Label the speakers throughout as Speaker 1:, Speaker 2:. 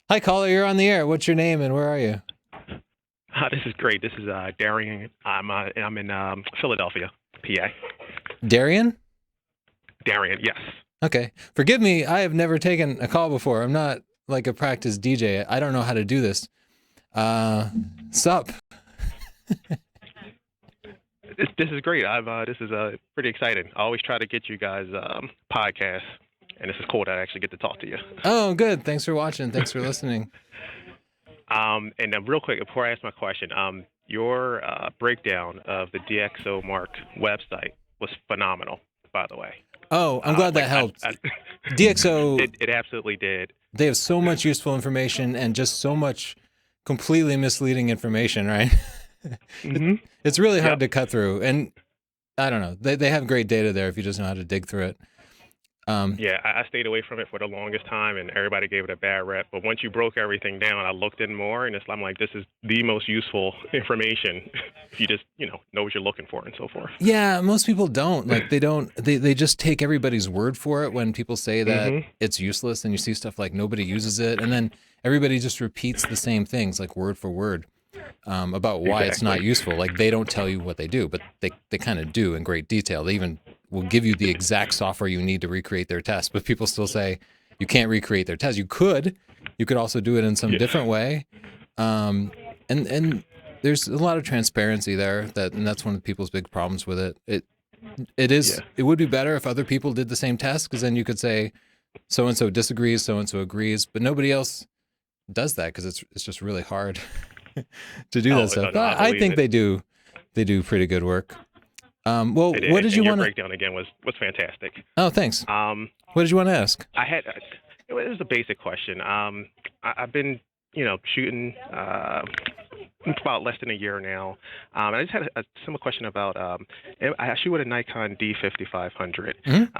Speaker 1: Hi, caller. You're on the air. What's your name and where are you?
Speaker 2: This is great. This is Darian. I'm in Philadelphia, PA.
Speaker 1: Darian?
Speaker 2: Darian, yes.
Speaker 1: Okay. Forgive me. I have never taken a call before. I'm not like a practiced DJ. I don't know how to do this. Sup?
Speaker 2: This is great. This is pretty exciting. I always try to get you guys podcasts, and this is cool that I actually get to talk to you.
Speaker 1: Oh, good. Thanks for watching. Thanks for listening.
Speaker 2: And real quick, before I ask my question, your breakdown of the DxO Mark website was phenomenal, by the way.
Speaker 1: Oh, I'm glad that helped.
Speaker 2: I,
Speaker 1: DxO,
Speaker 2: it absolutely did.
Speaker 1: they have so much useful information and just so much completely misleading information, right?
Speaker 2: Mm-hmm.
Speaker 1: It's really hard
Speaker 2: Yep.
Speaker 1: to cut through. And I don't know. They have great data there if you just know how to dig through it.
Speaker 2: Yeah, I stayed away from it for the longest time, and everybody gave it a bad rep. But once you broke everything down, I looked in more, and I'm like, this is the most useful information if you just know what you're looking for and so forth.
Speaker 1: Yeah, most people don't. Like they just take everybody's word for it when people say that
Speaker 2: Mm-hmm.
Speaker 1: it's useless and you see stuff like nobody uses it and then everybody just repeats the same things like word for word about why it's not
Speaker 2: Exactly.
Speaker 1: useful. Like they don't tell you what they do, but they kind of do in great detail. They even will give you the exact software you need to recreate their test, but people still say you can't recreate their test. You could also do it in some
Speaker 2: Yeah.
Speaker 1: different way. And there's a lot of transparency there and that's one of people's big problems with it.
Speaker 2: Yeah.
Speaker 1: It would be better if other people did the same test because then you could say so and so disagrees, so and so agrees, but nobody else does that because it's just really hard to do that
Speaker 2: Oh
Speaker 1: stuff.
Speaker 2: no, I
Speaker 1: But I
Speaker 2: believe
Speaker 1: think
Speaker 2: it.
Speaker 1: they do pretty good work. Well,
Speaker 2: It
Speaker 1: what
Speaker 2: is,
Speaker 1: did you
Speaker 2: and your
Speaker 1: want to?
Speaker 2: breakdown again was fantastic.
Speaker 1: Oh, thanks.
Speaker 2: Um,
Speaker 1: What did you want to ask?
Speaker 2: I had it was a basic question. I've been shooting about less than a year now. And I just had a simple question about I shoot with a Nikon D5500,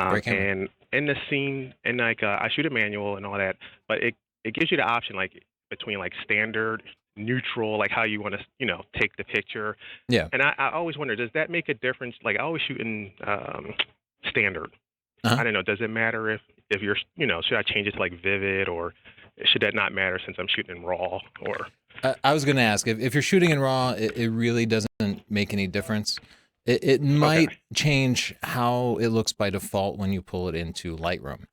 Speaker 1: Great camera.
Speaker 2: and in the scene, and like I shoot a manual and all that, but it gives you the option like between like standard, neutral, like how you want to take the picture.
Speaker 1: Yeah.
Speaker 2: And I always wonder, does that make a difference? Like I always shoot in standard.
Speaker 1: Uh-huh.
Speaker 2: I don't know. Does it matter if you're should I change it to like vivid, or should that not matter since I'm shooting in raw? Or
Speaker 1: I was going to ask if you're shooting in RAW, it really doesn't make any difference. It
Speaker 2: okay,
Speaker 1: might change how it looks by default when you pull it into Lightroom.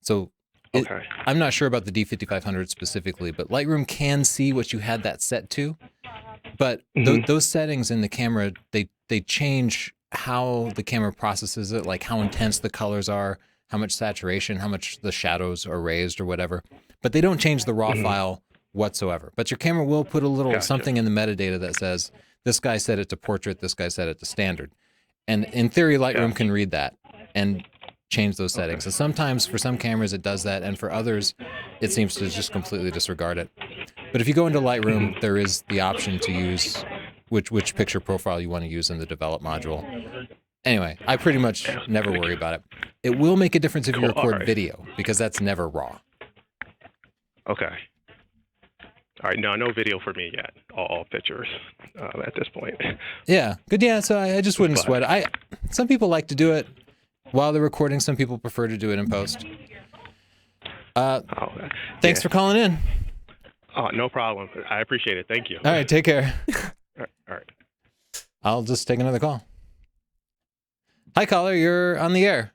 Speaker 1: So
Speaker 2: okay,
Speaker 1: I'm not sure about the D5500 specifically, but Lightroom can see what you had that set to. But
Speaker 2: hmm
Speaker 1: those settings in the camera, they change how the camera processes it, like how intense the colors are, how much saturation, how much the shadows are raised or whatever. But they don't change the raw
Speaker 2: hmm
Speaker 1: file whatsoever. But your camera will put a little
Speaker 2: gotcha.
Speaker 1: something in the metadata that says this guy set it to portrait, this guy set it to standard. And in theory, Lightroom can
Speaker 2: Gotcha.
Speaker 1: read that and change those
Speaker 2: Okay.
Speaker 1: settings. And sometimes for some cameras it does that, and for others, it seems to just completely disregard it. But if you go into
Speaker 2: hmm
Speaker 1: Lightroom, there is the option to use which picture profile you want to use in the develop module. Anyway, I pretty much never worry about it. It will make a difference if you
Speaker 2: Cool. All
Speaker 1: record
Speaker 2: right.
Speaker 1: video because that's never raw.
Speaker 2: Okay. All right. No video for me yet. All pictures at this point.
Speaker 1: Yeah, good. Yeah, so I just wouldn't
Speaker 2: But
Speaker 1: sweat it. Some people like to do it while they're recording. Some people prefer to do it in post. Uh,
Speaker 2: oh,
Speaker 1: Thanks
Speaker 2: yeah.
Speaker 1: for calling in.
Speaker 2: Oh, no problem. I appreciate it. Thank you.
Speaker 1: All right, take care.
Speaker 2: All right.
Speaker 1: I'll just take another call. Hi, caller. You're on the air.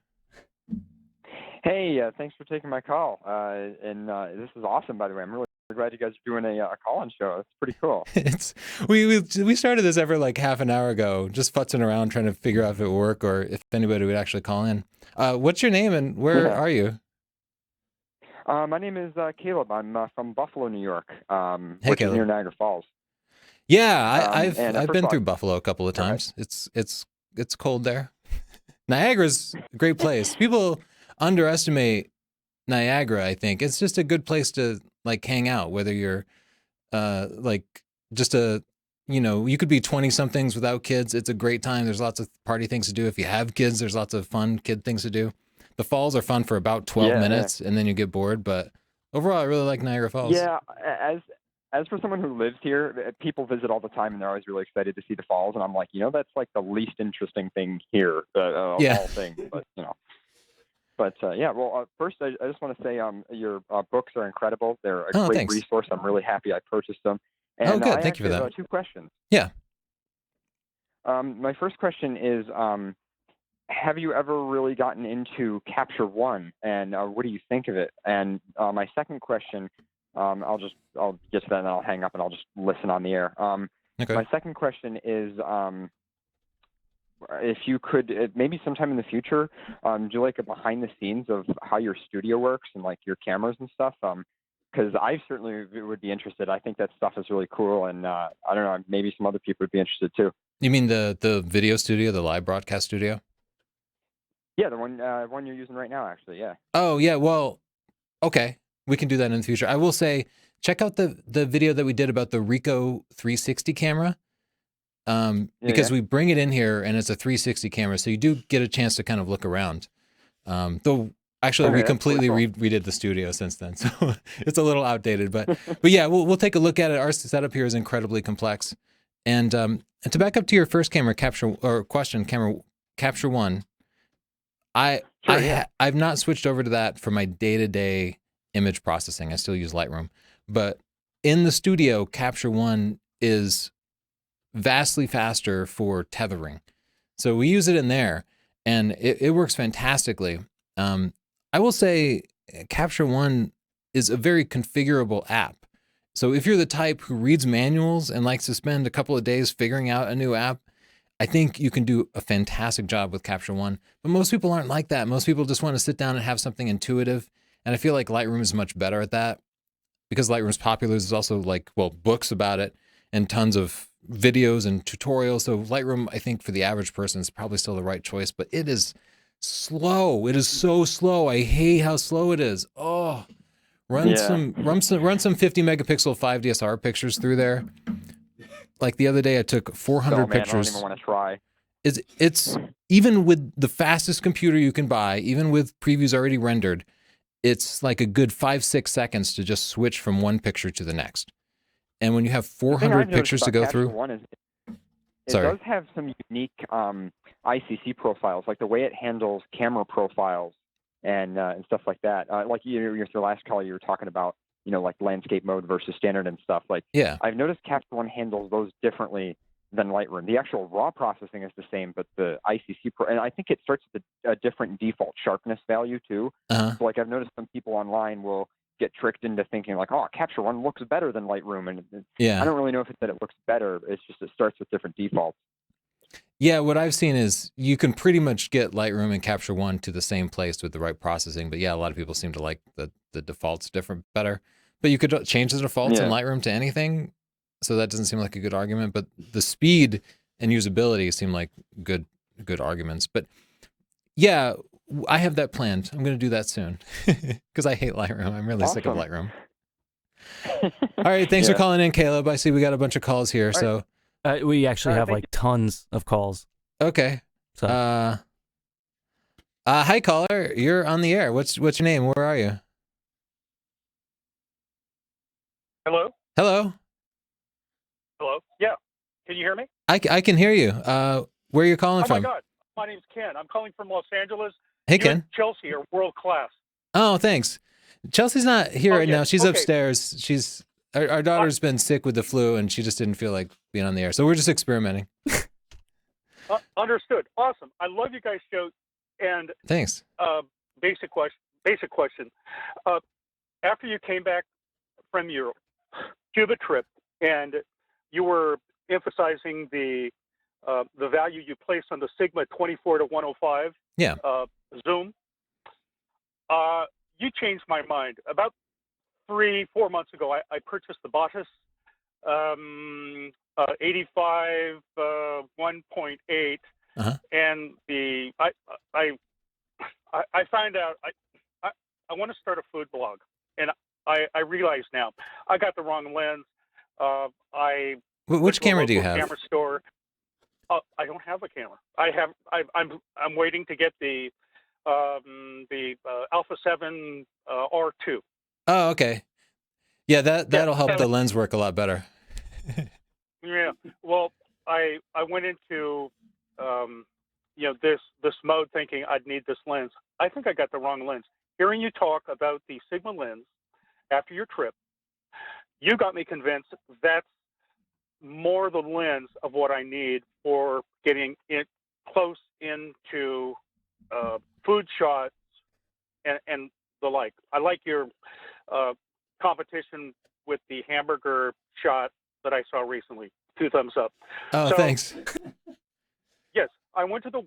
Speaker 3: Hey, thanks for taking my call. This is awesome, by the way. I'm really glad you guys are doing a call-in show. It's pretty cool.
Speaker 1: It's we started this ever like half an hour ago, just futzing around trying to figure out if it would work or if anybody would actually call in. What's your name and where
Speaker 3: Yeah.
Speaker 1: are you?
Speaker 3: My name is Caleb. I'm from Buffalo, New York,
Speaker 1: Hey,
Speaker 3: which is near
Speaker 1: Caleb.
Speaker 3: Niagara Falls.
Speaker 1: Yeah,
Speaker 3: And
Speaker 1: I've
Speaker 3: first
Speaker 1: been
Speaker 3: of all,
Speaker 1: through Buffalo a couple of
Speaker 3: go ahead.
Speaker 1: times. It's cold there. Niagara's a great place. People underestimate Niagara, I think. It's just a good place to like hang out, whether you're like just you could be 20 somethings without kids. It's a great time. There's lots of party things to do. If you have kids, there's lots of fun kid things to do. The falls are fun for about 12
Speaker 3: Yeah, yeah,
Speaker 1: minutes and then you get bored, but overall I really like Niagara Falls.
Speaker 3: yeah. As for someone who lives here, people visit all the time, and they're always really excited to see the falls. And I'm like, that's like the least interesting thing here of
Speaker 1: Yeah.
Speaker 3: all things. But But yeah, well, first I just want to say your books are incredible. They're a
Speaker 1: Oh,
Speaker 3: great
Speaker 1: thanks.
Speaker 3: resource. I'm really happy I purchased them.
Speaker 1: Oh,
Speaker 3: And
Speaker 1: good.
Speaker 3: I
Speaker 1: Thank you for
Speaker 3: actually have
Speaker 1: that.
Speaker 3: 2 questions.
Speaker 1: Yeah.
Speaker 3: My first question is, have you ever really gotten into Capture One, and what do you think of it? And my second question, I'll get to that and I'll hang up and I'll just listen on the air.
Speaker 1: Okay.
Speaker 3: My second question is, if you could maybe sometime in the future, do like a behind the scenes of how your studio works and like your cameras and stuff. Because I certainly would be interested. I think that stuff is really cool, and I don't know, maybe some other people would be interested too.
Speaker 1: You mean the video studio, the live broadcast studio?
Speaker 3: Yeah, the one you're using right now, actually. Yeah.
Speaker 1: Oh, yeah. Well, okay. We can do that in the future. I will say, check out the video that we did about the Ricoh 360 camera. Because we bring it in here and it's a 360 camera, so you do get a chance to kind of look around. Though actually we completely redid the studio since then, so it's a little outdated. But yeah, we'll take a look at it. Our setup here is incredibly complex, and to back up to your first camera capture one. I've not switched over to that for my day-to-day image processing. I still use Lightroom, but in the studio, Capture One is vastly faster for tethering. So we use it in there, and it works fantastically. I will say Capture One is a very configurable app. So if you're the type who reads manuals and likes to spend a couple of days figuring out a new app, I think you can do a fantastic job with Capture One. But most people aren't like that. Most people just want to sit down and have something intuitive. And I feel like Lightroom is much better at that, because Lightroom's popular. There's also books about it and tons of videos and tutorials. So Lightroom, I think for the average person, is probably still the right choice, but it is slow. It is so slow. I hate how slow it is. Oh, run some 50 megapixel 5DSR pictures through there. Like the other day, I took 400 pictures.
Speaker 3: I don't even want to try.
Speaker 1: It's even with the fastest computer you can buy, even with previews already rendered, it's like a good 5-6 seconds to just switch from one picture to the next. And when you have 400 pictures to go through,
Speaker 3: it does have some unique ICC profiles, like the way it handles camera profiles and stuff like that. Like your last call, you were talking about, like landscape mode versus standard and stuff.
Speaker 1: Yeah,
Speaker 3: I've noticed Capture One handles those differently than Lightroom. The actual raw processing is the same, but the ICC and I think it starts with a different default sharpness value too. So like I've noticed some people online will get tricked into thinking like, oh, Capture One looks better than Lightroom, and I don't really know if it's that it looks better. It's just it starts with different defaults.
Speaker 1: Yeah, what I've seen is you can pretty much get Lightroom and Capture One to the same place with the right processing. But yeah, a lot of people seem to like the defaults better. But you could change the defaults in Lightroom to anything, so that doesn't seem like a good argument. But the speed and usability seem like good arguments. But yeah, I have that planned. I'm going to do that soon because I hate Lightroom. I'm really sick of Lightroom. All right, thanks for calling in, Caleb. I see we got a bunch of calls here. So
Speaker 4: we actually have like tons of calls.
Speaker 1: Okay. So. Hi, caller. You're on the air. What's your name? Where are you?
Speaker 5: Hello?
Speaker 1: Hello?
Speaker 5: Hello? Yeah. Can you hear me?
Speaker 1: I can hear you. Where are you calling from?
Speaker 5: Oh, my God. My name's Ken. I'm calling from Los Angeles.
Speaker 1: Hey, Ken.
Speaker 5: Chelsea are world class.
Speaker 1: Oh, thanks. Chelsea's not here right now. She's upstairs. Our daughter's been sick with the flu, and she just didn't feel like being on the air. So we're just experimenting.
Speaker 5: Understood. Awesome. I love you guys' show. And
Speaker 1: thanks.
Speaker 5: Basic question. After you came back from your Cuba trip, and you were emphasizing the value you place on the Sigma 24 to 105 zoom, you changed my mind. About 3-4 months ago, I purchased the Bottas 85 1.8, and I found out I want to start a food blog, and I realize now I got the wrong lens.
Speaker 1: Which camera do you have?
Speaker 5: Camera store. I don't have a camera. I'm waiting to get the Alpha 7 R2.
Speaker 1: Oh, okay. Yeah, that'll help the lens work a lot better.
Speaker 5: Yeah. Well, I went into this mode, thinking I'd need this lens. I think I got the wrong lens. Hearing you talk about the Sigma lens after your trip, you got me convinced that's more the lens of what I need for getting it close into food shots and the like. I like your competition with the hamburger shot that I saw recently. 2 thumbs up.
Speaker 1: Oh,
Speaker 5: So,
Speaker 1: thanks.
Speaker 5: yes, I went to the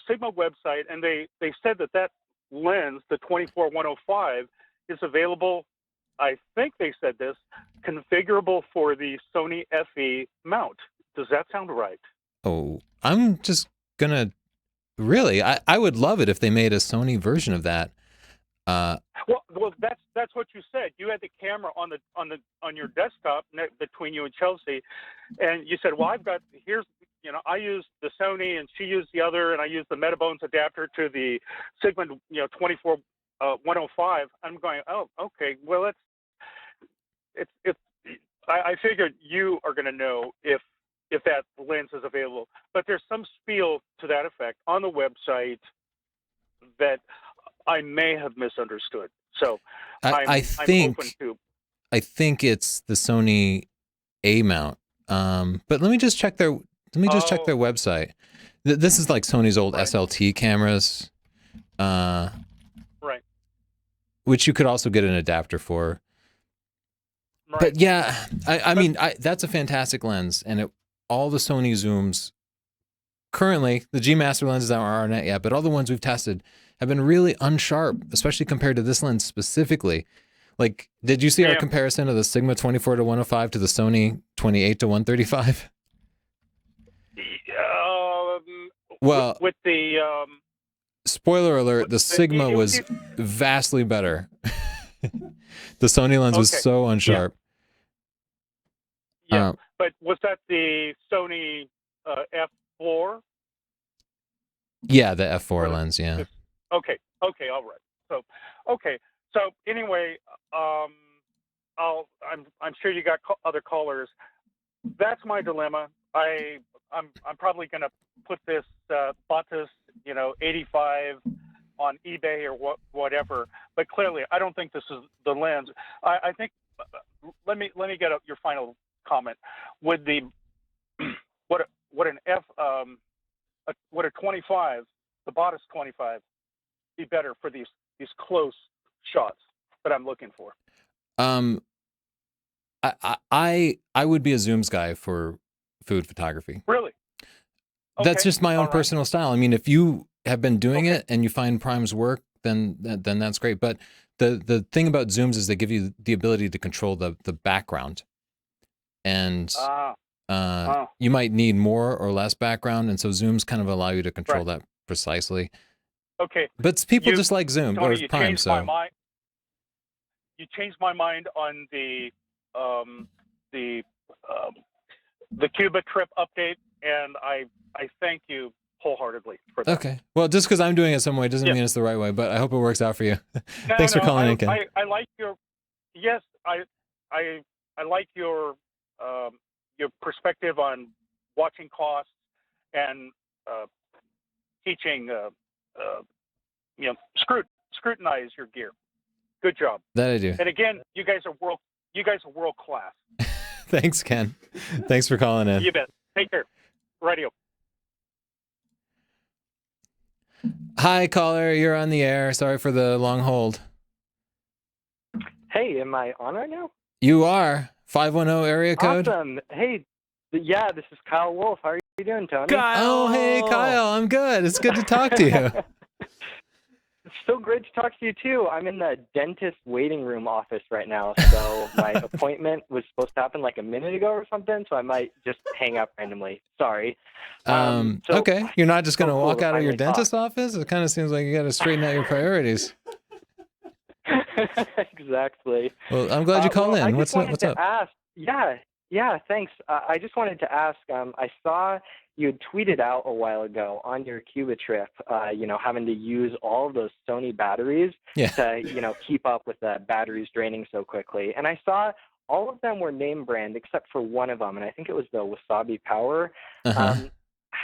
Speaker 5: Sigma website, and they said that lens, the 24-105, is available. I think they said this, configurable for the Sony FE mount. Does that sound right?
Speaker 1: Oh, I'm just gonna really. I would love it if they made a Sony version of that.
Speaker 5: Well, that's what you said. You had the camera on your desktop between you and Chelsea, and you said, "Well, I use the Sony, and she used the other, and I use the Metabones adapter to the Sigma, 24-105." I'm going, "Oh, okay. Well, I figured you are going to know if that lens is available, but there's some spiel to that effect on the website that I may have misunderstood. So I'm open to.
Speaker 1: I think it's the Sony A mount. But let me just check their website. This is like Sony's old SLT cameras,
Speaker 5: right?
Speaker 1: Which you could also get an adapter for. Right. But yeah, I mean, that's a fantastic lens, and all the Sony zooms currently, the G Master lenses aren't out yet, but all the ones we've tested have been really unsharp, especially compared to this lens specifically. Like, did you see our comparison of the Sigma 24-105 to the Sony 28-135? Well,
Speaker 5: with the
Speaker 1: spoiler alert, the Sigma was vastly better. The Sony lens was so unsharp.
Speaker 5: Yeah, but was that the Sony F4?
Speaker 1: Yeah, the F4 lens. Yeah.
Speaker 5: Okay. All right. So anyway, I'm sure you got other callers. That's my dilemma. I'm probably going to put this bought this 85 on eBay or whatever. But clearly, I don't think this is the lens. I think. Let me get your final comment. Would the what a 25, the Bottas 25, be better for these close shots that I'm looking for?
Speaker 1: I would be a zooms guy for food photography.
Speaker 5: Really? Okay.
Speaker 1: That's just my own personal style. I mean, if you have been doing it and you find primes work, then that's great. But the thing about zooms is they give you the ability to control the background, and you might need more or less background, and so zooms kind of allow you to control that precisely.
Speaker 5: Okay.
Speaker 1: But people just like zoom or
Speaker 5: Tony,
Speaker 1: prime. So
Speaker 5: you changed my mind on the Cuba trip update, and I thank you wholeheartedly for that.
Speaker 1: Okay. Well, just because I'm doing it some way doesn't mean it's the right way, but I hope it works out for you. Thanks for calling in, Ken.
Speaker 5: I like your I like your perspective on watching costs and teaching scrutinize your gear. Good job.
Speaker 1: That I do.
Speaker 5: And again, you guys are world class.
Speaker 1: Thanks, Ken. Thanks for calling in.
Speaker 5: You bet. Take care. Radio.
Speaker 1: Hi, caller. You're on the air. Sorry for the long hold.
Speaker 6: Hey, am I on right now?
Speaker 1: You are. 510 area code.
Speaker 6: Awesome. Hey, yeah, this is Kyle Wolf. How are you doing, Tony?
Speaker 1: Kyle! Oh, hey, Kyle. I'm good. It's good to talk to you.
Speaker 6: It's so great to talk to you, too. I'm in the dentist waiting room office right now, so my appointment was supposed to happen like a minute ago or something, so I might just hang up randomly. Sorry.
Speaker 1: Okay. You're not just going to walk out of your dentist office? It kind of seems like you got to straighten out your priorities.
Speaker 6: Exactly.
Speaker 1: Well, I'm glad you called in. What's up?
Speaker 6: Yeah, thanks. I just wanted to ask, I saw you had tweeted out a while ago on your Cuba trip, having to use all of those Sony batteries to, keep up with the batteries draining so quickly. And I saw all of them were name brand except for one of them, and I think it was the Wasabi Power.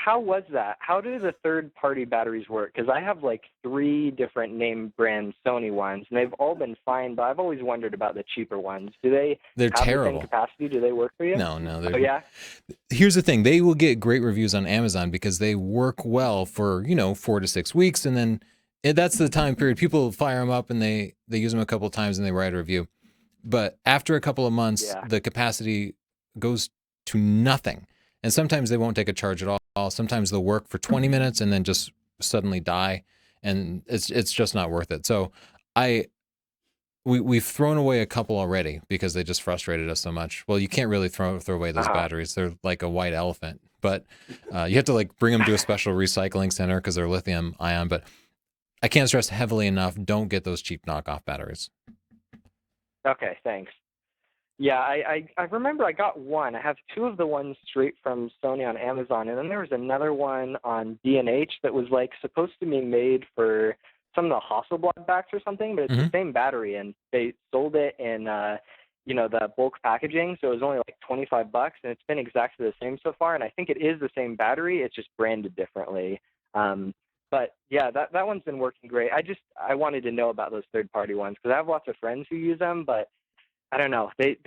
Speaker 6: how was that? How do the third-party batteries work? Because I have like 3 different name brand Sony ones, and they've all been fine, but I've always wondered about the cheaper ones. Do they
Speaker 1: They're
Speaker 6: have
Speaker 1: terrible.
Speaker 6: the same capacity? Do they work for you?
Speaker 1: No.
Speaker 6: Oh, yeah?
Speaker 1: Here's the thing. They will get great reviews on Amazon because they work well for, 4 to 6 weeks. And then that's the time period. People fire them up and they use them a couple of times and they write a review. But after a couple of months, the capacity goes to nothing. And sometimes they won't take a charge at all. Sometimes they'll work for 20 minutes and then just suddenly die. And it's just not worth it. So we've thrown away a couple already because they just frustrated us so much. Well, you can't really throw away those batteries. They're like a white elephant. But you have to like bring them to a special recycling center because they're lithium ion. But I can't stress heavily enough, don't get those cheap knockoff batteries.
Speaker 6: Okay, thanks. Yeah, I remember I got one. I have 2 of the ones straight from Sony on Amazon, and then there was another one on D&H that was like supposed to be made for some of the Hasselblad backs or something, but it's the same battery, and they sold it in the bulk packaging, so it was only like $25, and it's been exactly the same so far. And I think it is the same battery, it's just branded differently. But yeah, that one's been working great. I wanted to know about those third-party ones because I have lots of friends who use them, but I don't know. They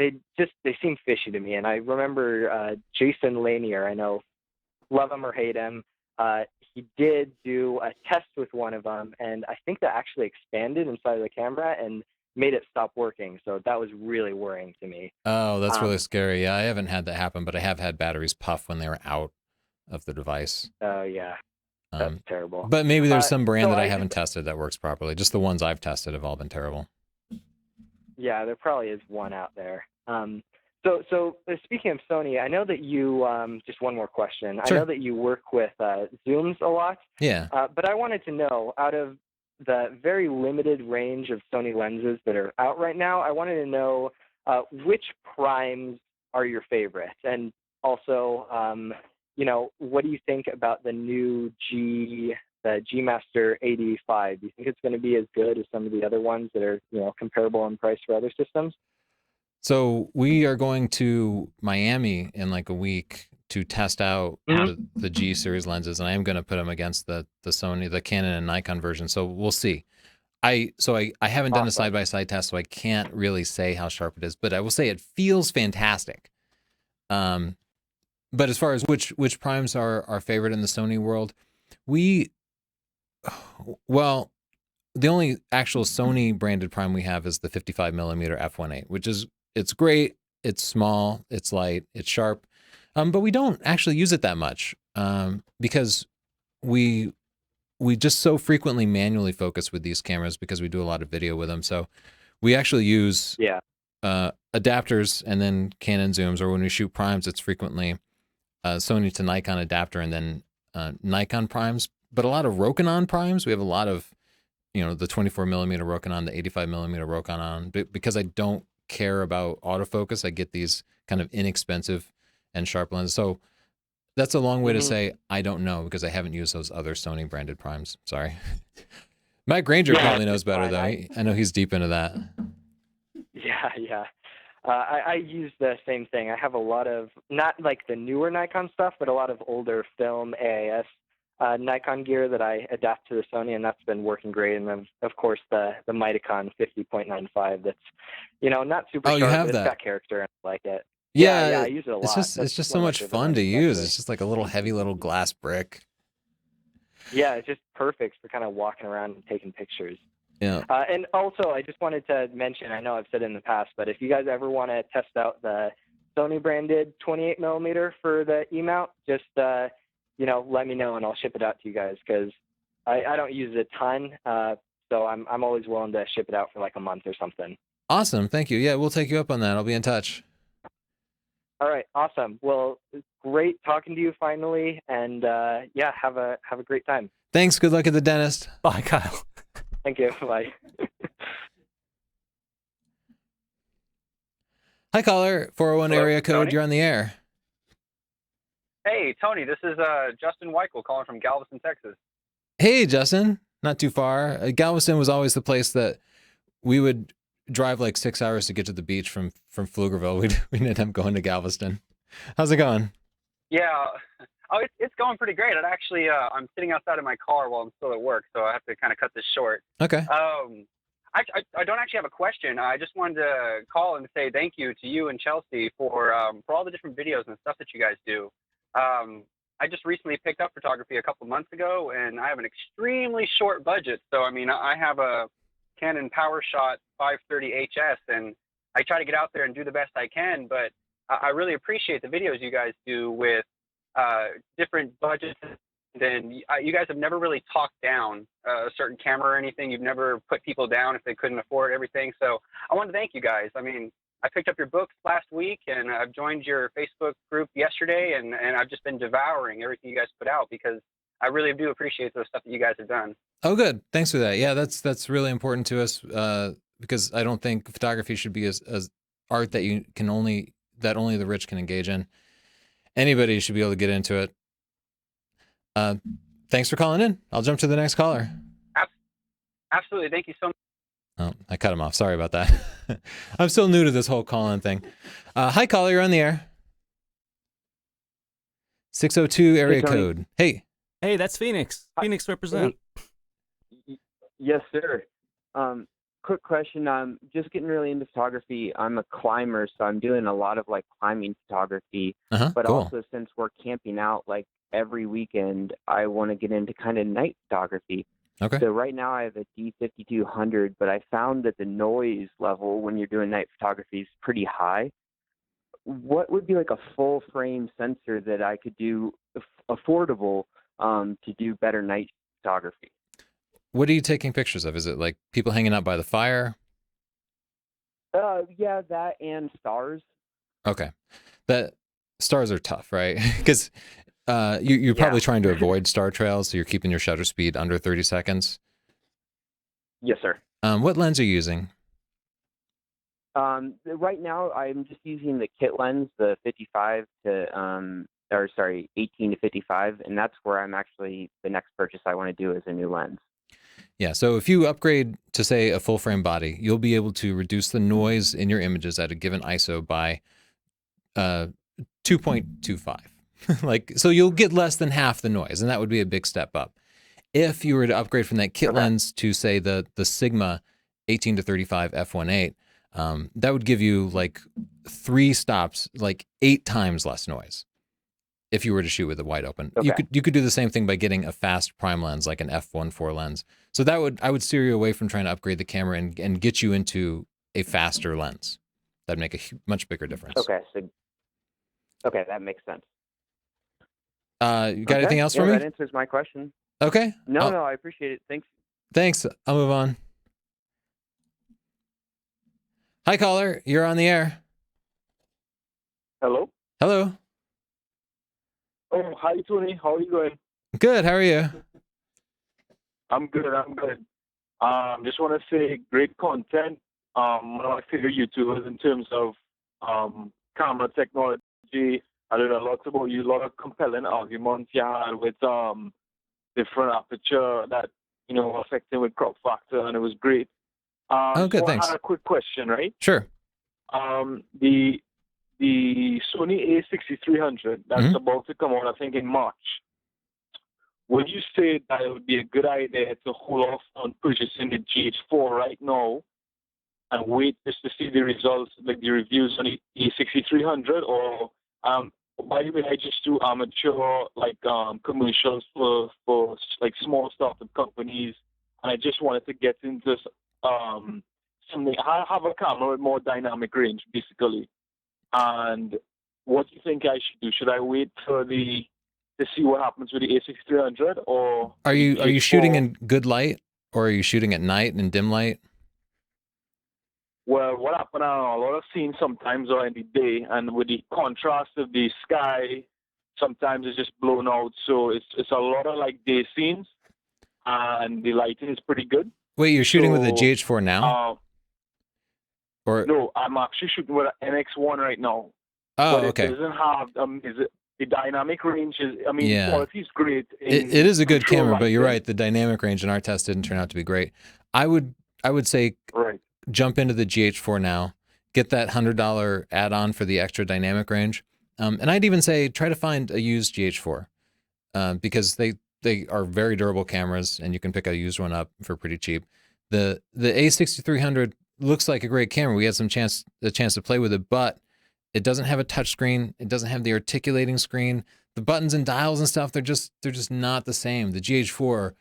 Speaker 6: seem fishy to me. And I remember Jason Lanier, I know, love him or hate him. He did do a test with one of them, and I think that actually expanded inside of the camera and made it stop working. So that was really worrying to me.
Speaker 1: Oh, that's really scary. Yeah, I haven't had that happen, but I have had batteries puff when they were out of the device.
Speaker 6: Oh, yeah. That's terrible.
Speaker 1: But maybe there's some brand that I haven't tested that works properly. Just the ones I've tested have all been terrible.
Speaker 6: Yeah, there probably is one out there. So speaking of Sony, I know that you, just one more question.
Speaker 1: Sure.
Speaker 6: I know that you work with zooms a lot.
Speaker 1: Yeah.
Speaker 6: But I wanted to know, out of the very limited range of Sony lenses that are out right now, I wanted to know which primes are your favorites? And also, what do you think about the new the G Master 85? Do you think it's going to be as good as some of the other ones that are, comparable in price for other systems?
Speaker 1: So we are going to Miami in like a week to test out the G series lenses, and I am going to put them against the Sony, the Canon and Nikon version. So we'll see. I haven't done a side-by-side test, so I can't really say how sharp it is, but I will say it feels fantastic. But as far as which primes are our favorite in the Sony world, the only actual Sony branded prime we have is the 55 millimeter f1.8, which is, it's great. It's small, it's light, it's sharp. But we don't actually use it that much because we just so frequently manually focus with these cameras because we do a lot of video with them. So we actually use adapters and then Canon zooms, or when we shoot primes, it's frequently Sony to Nikon adapter and then Nikon primes. But a lot of Rokinon primes. We have a lot of, the 24 millimeter Rokinon, the 85 millimeter Rokinon. Because I don't care about autofocus, I get these kind of inexpensive and sharp lenses. So that's a long way to say I don't know because I haven't used those other Sony branded primes. Sorry. Matt Granger probably knows better though. I know he's deep into that.
Speaker 6: Yeah. I use the same thing. I have a lot of, not like the newer Nikon stuff, but a lot of older film AIS Nikon gear that I adapt to the Sony, and that's been working great. And then, of course, the Miticon 50.95 that's, not super sharp,
Speaker 1: you have
Speaker 6: but
Speaker 1: that.
Speaker 6: It's got character and I like it.
Speaker 1: Yeah,
Speaker 6: I use it a lot.
Speaker 1: It's just so much fun to use. It's just like a little heavy little glass brick.
Speaker 6: Yeah, it's just perfect for kind of walking around and taking pictures.
Speaker 1: Yeah.
Speaker 6: And also, I just wanted to mention, I know I've said it in the past, but if you guys ever want to test out the Sony branded 28 millimeter for the E-mount, just, let me know and I'll ship it out to you guys because I don't use it a ton. So I'm always willing to ship it out for like a month or something.
Speaker 1: Awesome. Thank you. Yeah, we'll take you up on that. I'll be in touch.
Speaker 6: All right. Awesome. Well, it's great talking to you finally. And have a great time.
Speaker 1: Thanks. Good luck at the dentist.
Speaker 4: Bye, Kyle.
Speaker 6: Thank you. Bye.
Speaker 1: Hi, caller. 401
Speaker 7: Hello,
Speaker 1: area code.
Speaker 7: Tony?
Speaker 1: You're on the air.
Speaker 7: Hey, Tony, this is Justin Weichel calling from Galveston, Texas.
Speaker 1: Hey, Justin. Not too far. Galveston was always the place that we would drive like 6 hours to get to the beach from Pflugerville. We'd end up going to Galveston. How's it going?
Speaker 7: Yeah, Oh, it's going pretty great. It actually, I'm sitting outside of my car while I'm still at work, so I have to kind of cut this short.
Speaker 1: Okay.
Speaker 7: I don't actually have a question. I just wanted to call and say thank you to you and Chelsea for all the different videos and stuff that you guys do. I just recently picked up photography a couple months ago, and I have an extremely short budget. So, I mean, I have a Canon PowerShot 530 HS, and I try to get out there and do the best I can, but I really appreciate the videos you guys do with different budgets. And you guys have never really talked down a certain camera or anything. You've never put people down if they couldn't afford everything. So I want to thank you guys. I mean, I picked up your books last week, and I've joined your Facebook group yesterday, and I've just been devouring everything you guys put out because I really do appreciate the stuff that you guys have done.
Speaker 1: Oh, good. Thanks for that. Yeah, that's really important to us because I don't think photography should be as art that only the rich can engage in. Anybody should be able to get into it. Thanks for calling in. I'll jump to the next caller.
Speaker 7: Absolutely. Thank you so much.
Speaker 1: Oh, I cut him off. Sorry about that. I'm still new to this whole call-in thing. Hi, caller. You're on the air. 602 area code. Hey.
Speaker 4: Hey, that's Phoenix. Phoenix represent.
Speaker 8: Hey. Yes, sir. Quick question. I'm just getting really into photography. I'm a climber, so I'm doing a lot of like climbing photography. But
Speaker 1: cool.
Speaker 8: Also, since we're camping out like every weekend, I want to get into kind of night photography.
Speaker 1: Okay.
Speaker 8: So right now I have a D5200, but I found that the noise level when you're doing night photography is pretty high. What would be like a full frame sensor that I could do affordable to do better night photography?
Speaker 1: What are you taking pictures of? Is it like people hanging out by the fire?
Speaker 8: Yeah, that and stars.
Speaker 1: Okay. That stars are tough, right? Because you're probably trying to avoid star trails, so you're keeping your shutter speed under 30 seconds.
Speaker 8: Yes, sir.
Speaker 1: What lens are you using?
Speaker 8: Right now, I'm just using the kit lens, the 55 to 18 to 55, and that's where I'm actually the next purchase I want to do is a new lens.
Speaker 1: Yeah, so if you upgrade to, say, a full-frame body, you'll be able to reduce the noise in your images at a given ISO by 2.25. So you'll get less than half the noise, and that would be a big step up. If you were to upgrade from that kit lens to, say, the Sigma 18 to 35 f1.8, that would give you like 3 stops, like 8 times less noise. If you were to shoot with it wide open, you could do the same thing by getting a fast prime lens, like an f1.4 lens. So I would steer you away from trying to upgrade the camera and get you into a faster lens. That'd make a much bigger difference.
Speaker 8: Okay, that makes sense.
Speaker 1: You got anything else for me?
Speaker 8: That answers my question.
Speaker 1: Okay.
Speaker 8: No, I appreciate it. Thanks.
Speaker 1: Thanks. I'll move on. Hi, caller. You're on the air.
Speaker 9: Hello.
Speaker 1: Hello.
Speaker 9: Oh, hi, Tony. How are you doing?
Speaker 1: Good. How are you?
Speaker 9: I'm good. Just want to say great content. One of my favorite YouTubers in terms of camera technology. I learned a lot about you, a lot of compelling arguments you had with different aperture that, affecting with crop factor, and it was great.
Speaker 1: Good, thanks.
Speaker 9: I had a quick question, right?
Speaker 1: Sure.
Speaker 9: The Sony A6300 that's about to come out, I think, in March. Would you say that it would be a good idea to hold off on purchasing the GH4 right now and wait just to see the results, like the reviews on the A6300, or by the way, I just do amateur commercials for like small startup companies, and I just wanted to get into something. I have a camera with more dynamic range, basically. And what do you think I should do? Should I wait to see what happens with the A6300, or
Speaker 1: are you shooting in good light, or are you shooting at night in dim light?
Speaker 9: Well, what happened? A lot of scenes sometimes are in the day, and with the contrast of the sky, sometimes it's just blown out. So it's a lot of like day scenes, and the lighting is pretty good.
Speaker 1: Wait, you're shooting with a GH4 now?
Speaker 9: No, I'm actually shooting with an NX1 right now.
Speaker 1: Oh,
Speaker 9: but
Speaker 1: okay.
Speaker 9: It doesn't have the dynamic range is. Quality is great.
Speaker 1: It is a good camera, but you're right. The dynamic range in our test didn't turn out to be great. I would say jump into the GH4 now. Get that $100 add-on for the extra dynamic range, and I'd even say try to find a used GH4. because they are very durable cameras, and you can pick a used one up for pretty cheap. The A6300 looks like a great camera. We had the chance to play with it, but it doesn't have a touch screen. It doesn't have the articulating screen. The buttons and dials and stuff, they're just not the same. The GH4,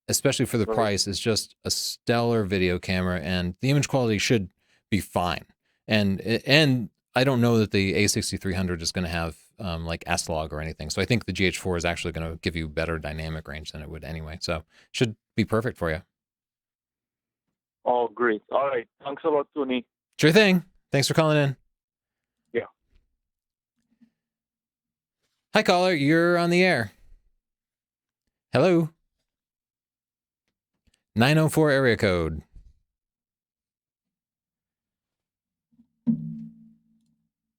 Speaker 1: especially for the price, is just a stellar video camera, and the image quality should be fine. And I don't know that the A6300 is going to have like S-Log or anything. So I think the GH4 is actually going to give you better dynamic range than it would anyway. So should be perfect for you.
Speaker 9: Oh, great. All right. Thanks a lot, Tony.
Speaker 1: Sure thing. Thanks for calling in.
Speaker 9: Yeah.
Speaker 1: Hi, caller. You're on the air. Hello. 904 area code.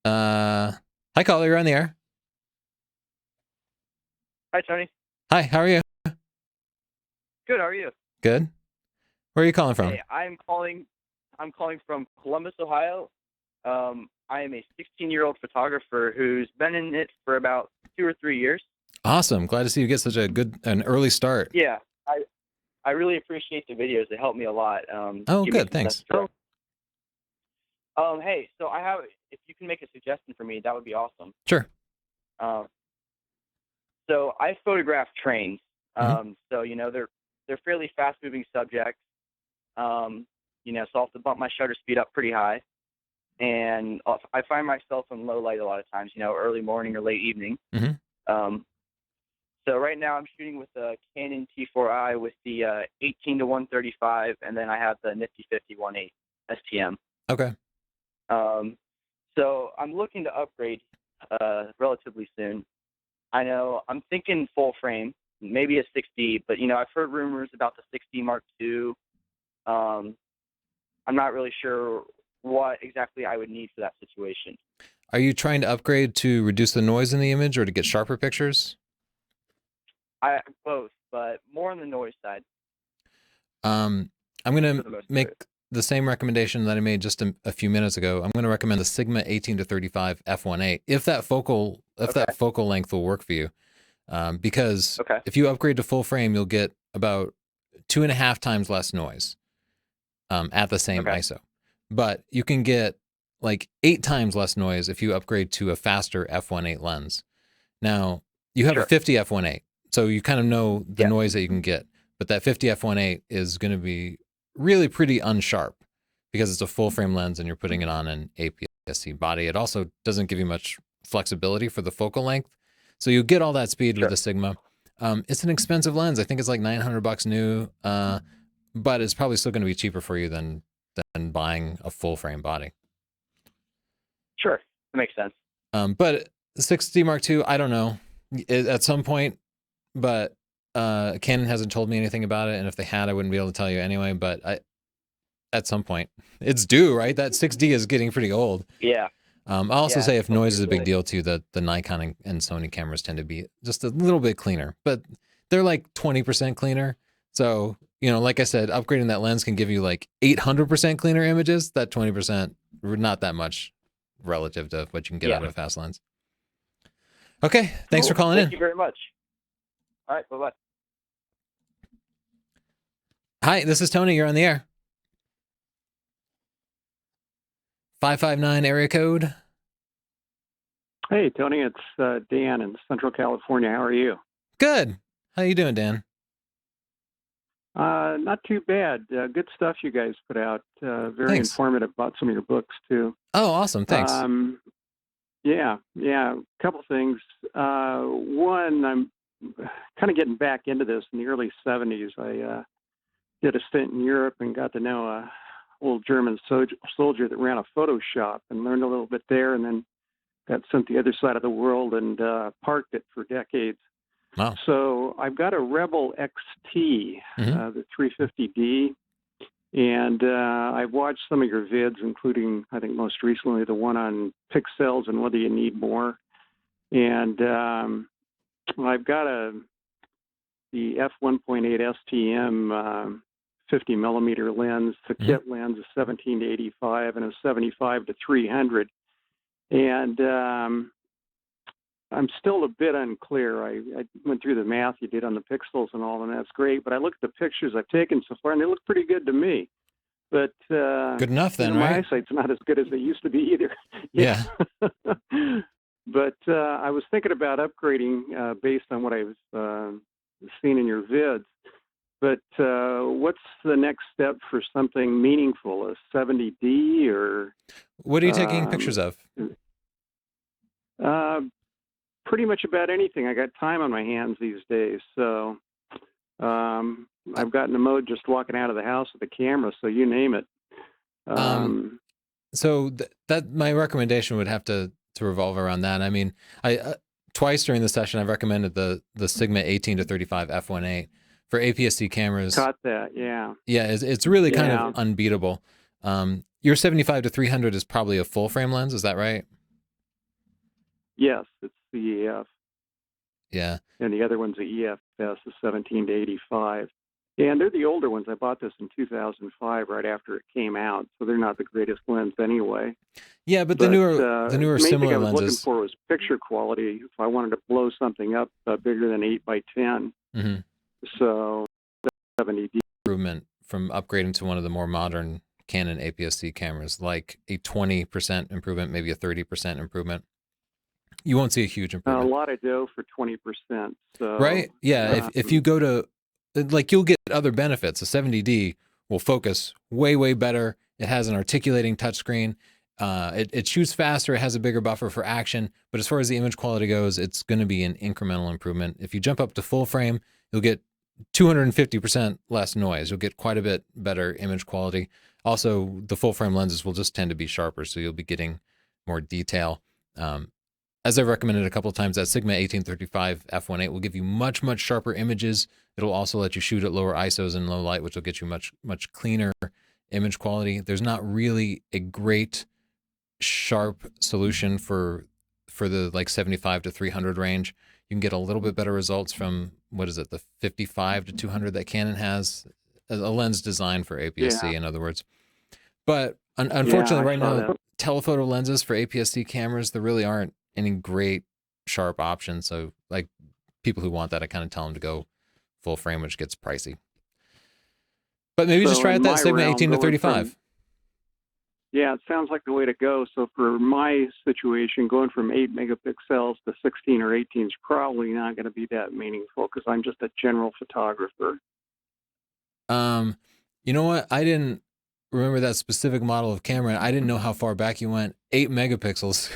Speaker 1: Hi, caller. You're on the air.
Speaker 10: Hi, Tony.
Speaker 1: Hi. How are you?
Speaker 10: Good. How are you?
Speaker 1: Good. Where are you calling from?
Speaker 10: Hey, I'm calling from Columbus, Ohio. I am a 16-year-old photographer who's been in it for about 2 or 3 years.
Speaker 1: Awesome. Glad to see you get such an early start.
Speaker 10: Yeah, I really appreciate the videos. They help me a lot.
Speaker 1: Oh, good. Thanks.
Speaker 10: Hey, so if you can make a suggestion for me, that would be awesome.
Speaker 1: Sure.
Speaker 10: So I photograph trains. So they're fairly fast-moving subjects. So I'll have to bump my shutter speed up pretty high, and I find myself in low light a lot of times. Early morning or late evening.
Speaker 1: Mm-hmm.
Speaker 10: So right now I'm shooting with a Canon T4i with the 18-135, and then I have the nifty 50-1.8 STM.
Speaker 1: Okay.
Speaker 10: So I'm looking to upgrade relatively soon. I know I'm thinking full frame, maybe a 6D, but I've heard rumors about the 6D Mark II. I'm not really sure what exactly I would need for that situation.
Speaker 1: Are you trying to upgrade to reduce the noise in the image or to get sharper pictures?
Speaker 10: Both, but more on the noise side.
Speaker 1: I'm going to make the same recommendation that I made just a few minutes ago. I'm going to recommend the Sigma 18-35 f1.8 if that focal length will work for you. Because if you upgrade to full frame, you'll get about 2.5 times less noise at the same ISO. But you can get like 8 times less noise if you upgrade to a faster f1.8 lens. Now, you have a 50 f1.8, so you kind of know the noise that you can get. But that 50 f1.8 is going to be really pretty unsharp because it's a full frame lens and you're putting it on an APS-C body. It also doesn't give you much flexibility for the focal length. So you get all that speed with the Sigma. It's an expensive lens. I think it's like $900 new, but it's probably still going to be cheaper for you than buying a full frame body.
Speaker 10: Sure, that makes sense.
Speaker 1: But the 6D Mark II, I don't know at some point, but Canon hasn't told me anything about it, and if they had, I wouldn't be able to tell you anyway. But at some point, it's due, right? That 6D is getting pretty old.
Speaker 10: Yeah.
Speaker 1: I'll also say if noise is a big deal too, the Nikon and Sony cameras tend to be just a little bit cleaner, but they're like 20% cleaner. So, like I said, upgrading that lens can give you like 800% cleaner images. That 20%, not that much relative to what you can get out of a fast lens. Okay. Thanks for calling in.
Speaker 10: Thank you very much. All right. Bye-bye.
Speaker 1: Hi, this is Tony. You're on the air. 559 area code.
Speaker 11: Hey, Tony, it's Dan in Central California. How are you?
Speaker 1: Good. How you doing, Dan?
Speaker 11: Not too bad. Good stuff you guys put out. Very informative about some of your books, too.
Speaker 1: Oh, awesome. Thanks.
Speaker 11: Yeah. A couple things. One, I'm kind of getting back into this in the early 70s. I did a stint in Europe and got to know a old German soldier that ran a photo shop and learned a little bit there, and then got sent to the other side of the world and parked it for decades.
Speaker 1: Wow.
Speaker 11: So I've got a Rebel XT, the 350D, and I've watched some of your vids, including, I think most recently, the one on pixels and whether you need more. And I've got the f1.8 STM 50 millimeter lens. The kit lens is 17 to 85 and a 75 to 300. And I'm still a bit unclear. I went through the math you did on the pixels and all, and that's great. But I look at the pictures I've taken so far, and they look pretty good to me. But
Speaker 1: good enough then,
Speaker 11: my
Speaker 1: right?
Speaker 11: eyesight's not as good as it used to be either.
Speaker 1: Yeah.
Speaker 11: But I was thinking about upgrading based on what I've seen in your vids. But what's the next step for something meaningful? A 70D or?
Speaker 1: What are you taking pictures of?
Speaker 11: Pretty much about anything. I got time on my hands these days, so I've gotten the mode just walking out of the house with the camera. So you name it.
Speaker 1: So that my recommendation would have to revolve around that. I mean, I twice during the session I've recommended the Sigma 18 to 35 f1.8 for APS-C cameras.
Speaker 11: Caught that, yeah.
Speaker 1: Yeah, it's really kind of unbeatable. Your 75 to 300 is probably a full frame lens, is that right?
Speaker 11: Yes, it's the EF.
Speaker 1: Yeah.
Speaker 11: And the other one's the EFS, the 17 to 85. And they're the older ones. I bought this in 2005, right after it came out, so they're not the greatest lens anyway.
Speaker 1: Yeah, but the newer
Speaker 11: main
Speaker 1: similar
Speaker 11: thing I was
Speaker 1: lenses.
Speaker 11: looking for was picture quality. If I wanted to blow something up bigger than 8x10, so 70D
Speaker 1: improvement from upgrading to one of the more modern Canon APS-C cameras, like a 20% improvement, maybe a 30% improvement. You won't see a huge improvement.
Speaker 11: A lot of dough for 20%. So,
Speaker 1: right? Yeah. If you go to, like, you'll get other benefits. A 70D will focus way, way better. It has an articulating touchscreen. It shoots faster. It has a bigger buffer for action. But as far as the image quality goes, it's going to be an incremental improvement. If you jump up to full frame, you'll get 250% less noise. You'll get quite a bit better image quality. Also, the full frame lenses will just tend to be sharper, so you'll be getting more detail. As I've recommended a couple of times, that Sigma 1835 f1.8 will give you much, much sharper images. It'll also let you shoot at lower ISOs and low light, which will get you much, much cleaner image quality. There's not really a great sharp solution for the like 75 to 300 range. You can get a little bit better results from, what is it, the 55 to 200 that Canon has, a lens designed for APS-C, in other words. But unfortunately, right now, telephoto lenses for APS-C cameras, there really aren't any great sharp options. So like people who want that, I kind of tell them to go full frame, which gets pricey. But maybe just try out that Sigma 18 to 35.
Speaker 11: Yeah, it sounds like the way to go. So for my situation, going from 8 megapixels to 16 or 18 is probably not going to be that meaningful because I'm just a general photographer.
Speaker 1: You know what? I didn't remember that specific model of camera. I didn't know how far back you went. 8 megapixels.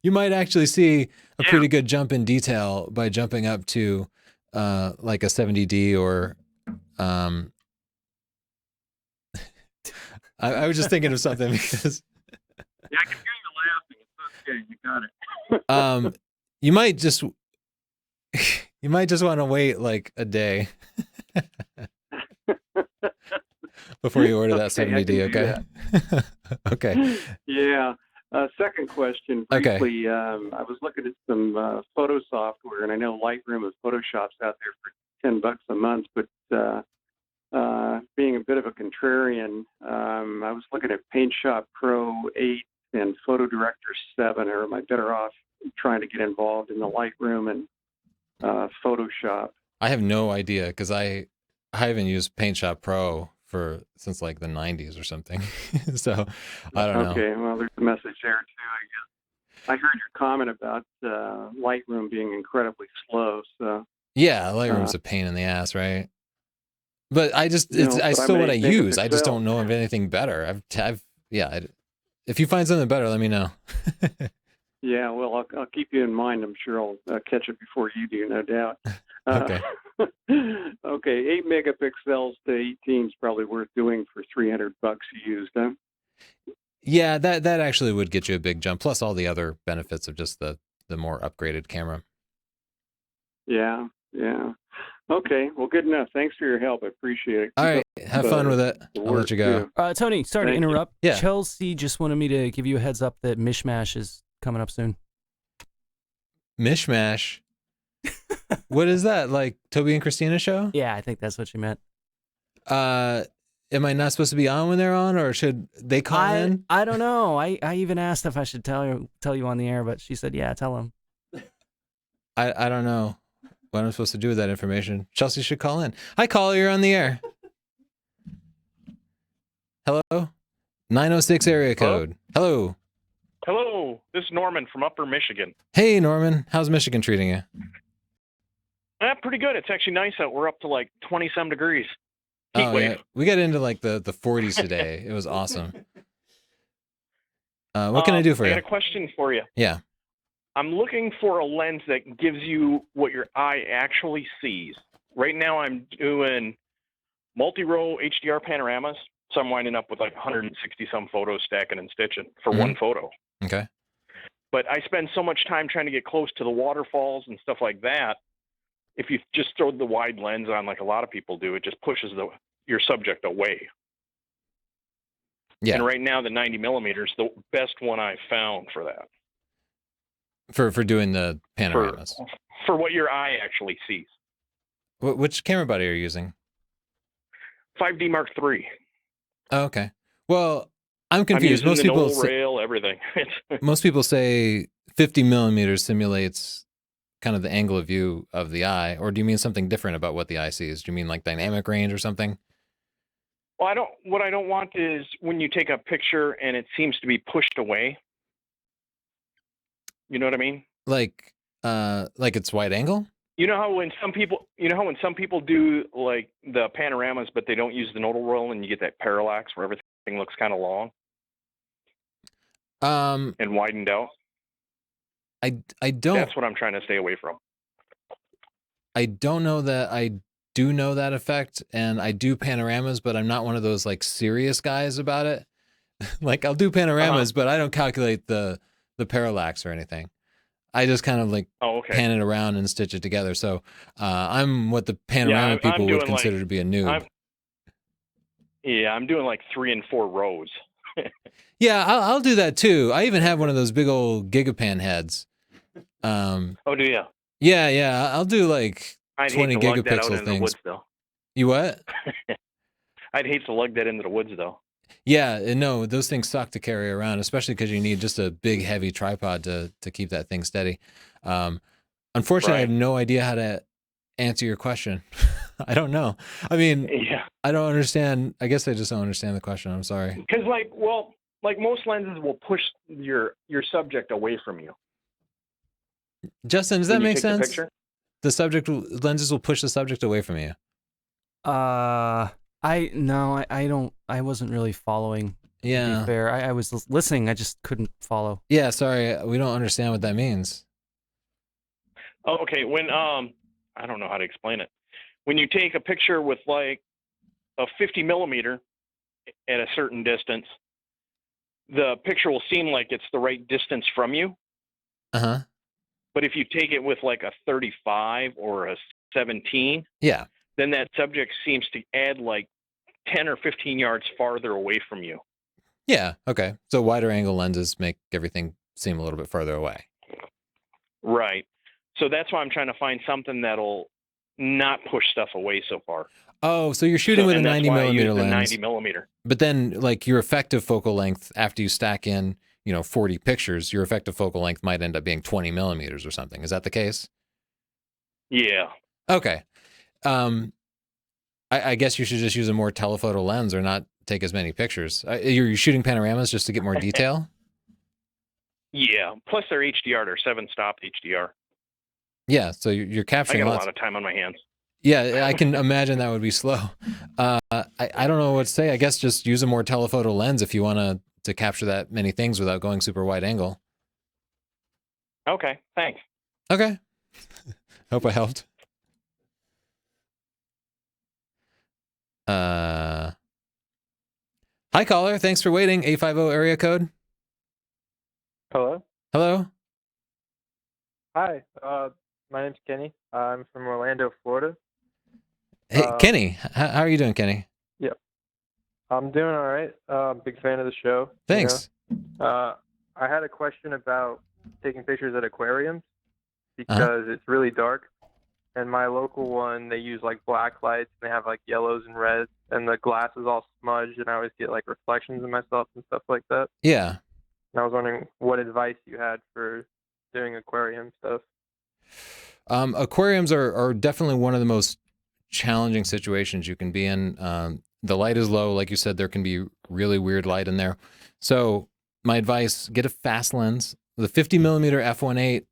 Speaker 1: You might actually see a pretty good jump in detail by jumping up to like a 70D or I was just thinking of something because
Speaker 11: yeah, I can hear you laughing. It's okay, you got it.
Speaker 1: you might just want to wait like a day before you order that 70D, okay? Okay.
Speaker 11: Yeah. Second question, briefly, I was looking at some photo software, and I know Lightroom and Photoshop's out there for $10 a month, but being a bit of a contrarian, I was looking at PaintShop Pro 8 and Photo Director 7, or am I better off trying to get involved in the Lightroom and Photoshop?
Speaker 1: I have no idea because I haven't used PaintShop Pro since like the 90s or something. So I don't know.
Speaker 11: Okay, well, there's a message there too, I guess. I heard your comment about Lightroom being incredibly slow. So
Speaker 1: yeah, Lightroom's a pain in the ass, right? But I just, I still what I use. I just don't know of anything better. If you find something better, let me know.
Speaker 11: Yeah, well, I'll keep you in mind. I'm sure I'll catch it before you do, no doubt.
Speaker 1: Okay.
Speaker 11: Okay, 8 megapixels to 18 is probably worth doing for $300 used, huh?
Speaker 1: Yeah, that actually would get you a big jump. Plus all the other benefits of just the more upgraded camera.
Speaker 11: Yeah. Okay, well, good enough. Thanks for your help. I appreciate it.
Speaker 1: All right, have fun with it. I'll let you go.
Speaker 4: Tony, sorry to interrupt.
Speaker 1: Yeah.
Speaker 4: Chelsea just wanted me to give you a heads up that Mishmash is coming up soon.
Speaker 1: Mishmash? What is that? Like Toby and Christina show?
Speaker 4: Yeah, I think that's what she meant.
Speaker 1: Am I not supposed to be on when they're on, or should they call in?
Speaker 4: I don't know. I even asked if I should tell you on the air, but she said, yeah, tell them.
Speaker 1: I don't know what I'm supposed to do with that information. Chelsea should call in. Hi, caller. You're on the air. Hello? 906 area code. Hello.
Speaker 12: Hello. This is Norman from Upper Michigan.
Speaker 1: Hey, Norman. How's Michigan treating you?
Speaker 12: Pretty good. It's actually nice out. We're up to like 20-some degrees. Heat
Speaker 1: Oh,
Speaker 12: wave.
Speaker 1: yeah. We got into like the 40s today. It was awesome. What can I do for you?
Speaker 12: I got a question for you.
Speaker 1: Yeah.
Speaker 12: I'm looking for a lens that gives you what your eye actually sees. Right now I'm doing multi-row HDR panoramas, so I'm winding up with like 160-some photos stacking and stitching for one photo.
Speaker 1: Okay.
Speaker 12: But I spend so much time trying to get close to the waterfalls and stuff like that. If you just throw the wide lens on like a lot of people do, it just pushes your subject away.
Speaker 1: Yeah.
Speaker 12: And right now, the 90 millimeter is the best one I've found for that.
Speaker 1: For doing the panoramas.
Speaker 12: For what your eye actually sees.
Speaker 1: Which camera body are you using?
Speaker 12: 5D Mark III.
Speaker 1: Oh, okay. Well, I'm confused.
Speaker 12: Most people rail, everything.
Speaker 1: Most people say 50 millimeters simulates kind of the angle of view of the eye, or do you mean something different about what the eye sees? Do you mean like dynamic range or something?
Speaker 12: Well, what I don't want is when you take a picture and it seems to be pushed away. You know what I mean?
Speaker 1: Like it's wide angle?
Speaker 12: You know how when some people do like the panoramas, but they don't use the nodal roll, and you get that parallax where everything looks kind of long and widened out.
Speaker 1: I don't.
Speaker 12: That's what I'm trying to stay away from.
Speaker 1: I don't know that I do know that effect, and I do panoramas, but I'm not one of those like serious guys about it. Like I'll do panoramas, but I don't calculate the parallax or anything. I just kind of like pan it around and stitch it together. So I'm what the panorama people would consider to be a noob.
Speaker 12: I'm doing like 3 and 4 rows.
Speaker 1: Yeah, I'll do that too. I even have one of those big old gigapan heads.
Speaker 12: Oh, do you?
Speaker 1: Yeah. I'll do like 20 gigapixel things.
Speaker 12: Woods, though.
Speaker 1: You what?
Speaker 12: I'd hate to lug that into the woods, though.
Speaker 1: Yeah, no, those things suck to carry around, especially because you need just a big, heavy tripod to keep that thing steady. Unfortunately, I have no idea how to answer your question. I don't know. I mean, I don't understand. I guess I just don't understand the question. I'm sorry.
Speaker 12: Because, like most lenses will push your subject away from you.
Speaker 1: Justin, does that make sense? The lenses will push the subject away from you.
Speaker 4: I don't. I wasn't really following.
Speaker 1: Yeah.
Speaker 4: To be fair, I was listening. I just couldn't follow.
Speaker 1: Yeah, sorry, we don't understand what that means.
Speaker 12: Oh, okay. When I don't know how to explain it. When you take a picture with like a 50 millimeter at a certain distance, the picture will seem like it's the right distance from you.
Speaker 1: Uh-huh.
Speaker 12: But if you take it with like a 35 or a 17, then that subject seems to add like 10 or 15 yards farther away from you.
Speaker 1: Yeah, okay. So wider angle lenses make everything seem a little bit farther away.
Speaker 12: Right. So that's why I'm trying to find something that'll not push stuff away so far.
Speaker 1: Oh, so you're shooting with a 90 millimeter lens.
Speaker 12: 90 millimeter.
Speaker 1: But then like your effective focal length after you stack in, 40 pictures, your effective focal length might end up being 20 millimeters or something. Is that the case?
Speaker 12: Yeah.
Speaker 1: Okay. I guess you should just use a more telephoto lens or not take as many pictures. You're shooting panoramas just to get more detail?
Speaker 12: Yeah. Plus they're HDR. They're 7-stop HDR.
Speaker 1: Yeah. So you're capturing
Speaker 12: I got a lot of time on my hands.
Speaker 1: Yeah, I can imagine that would be slow. I don't know what to say. I guess just use a more telephoto lens if you want to capture that many things without going super wide angle.
Speaker 12: Okay, thanks.
Speaker 1: Okay. Hope I helped. Hi, caller. Thanks for waiting. 850 area code.
Speaker 13: Hello.
Speaker 1: Hello.
Speaker 13: Hi. My name's Kenny. I'm from Orlando, Florida.
Speaker 1: Hey, Kenny. How are you doing, Kenny?
Speaker 13: Yeah. I'm doing all right. Big fan of the show.
Speaker 1: Thanks.
Speaker 13: I had a question about taking pictures at aquariums because it's really dark. And my local one, they use like black lights and they have like yellows and reds and the glass is all smudged and I always get like reflections of myself and stuff like that.
Speaker 1: Yeah.
Speaker 13: And I was wondering what advice you had for doing aquarium stuff.
Speaker 1: Aquariums are definitely one of the most challenging situations you can be in. The light is low. Like you said, there can be really weird light in there. So my advice, get a fast lens. The 50 millimeter f1.8